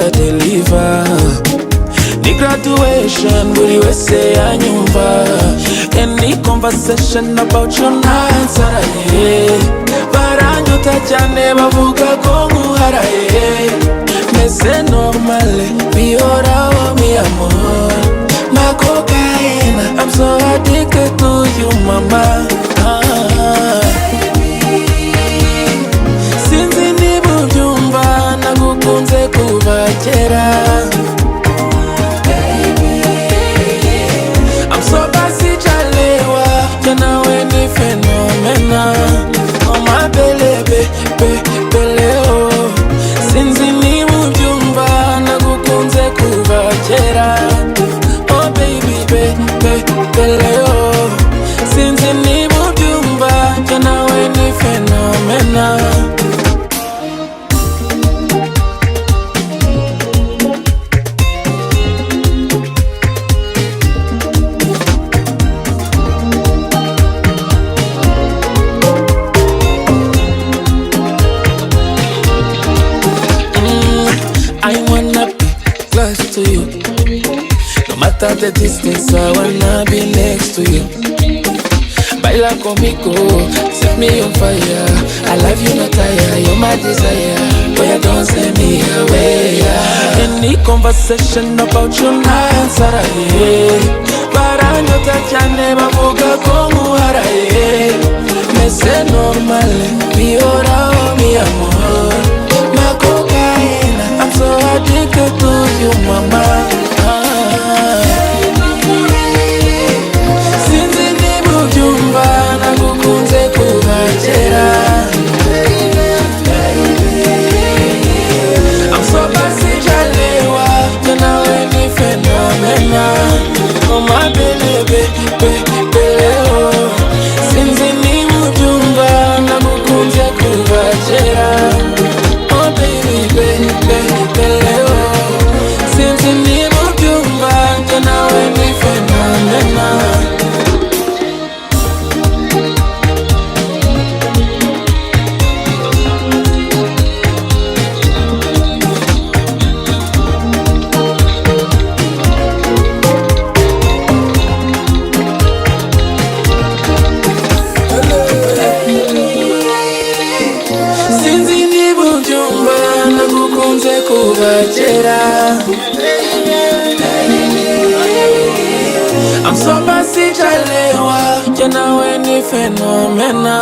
deliver. Ni graduation, buri wese yanyumva. Any conversation about your nansaraye. Baranyuta cyane bavuga ko nkuharaye. Mese normale, bihoraho mi amor. My cocaine, I'm so addicted to you, mama. Sinzi niba ubyumva, nagukunze kuva kera. I'm so basi chalewa, nawe ni fenomena. Oh my belebe, beleo. Sinzi niba ubyumva, nagukunze kuva kera. Oh baby, beleo. Sinzi niba ubyumva, nawe ni fenomena. I wanna be close to you. No matter the distance, I wanna be next to you. Baila conmigo, set me on fire. I love you, no tire, you're my desire. Boy, don't send me away. Any conversation about you, nansaraye. Baranyuta cyane bavuga ko nkuharaye. Mese normale, bihoraho mi amor. My cocaine, I'm so addicted to you, mama. Sinzi niba ubyumva, nagukunze kuva kera. I'm so basi chalewa, nawe ni fenomena. Oh my belebe, beleo. Sinzi niba ubyumva, nagukunze kuva kera. Oh baby, beleo. Sinzi niba ubyumva, nawe ni fenomena. Sinzi niba ubyumva, nagukunze kuva kera. I'm so basi chalewa, nawe ni fenomena.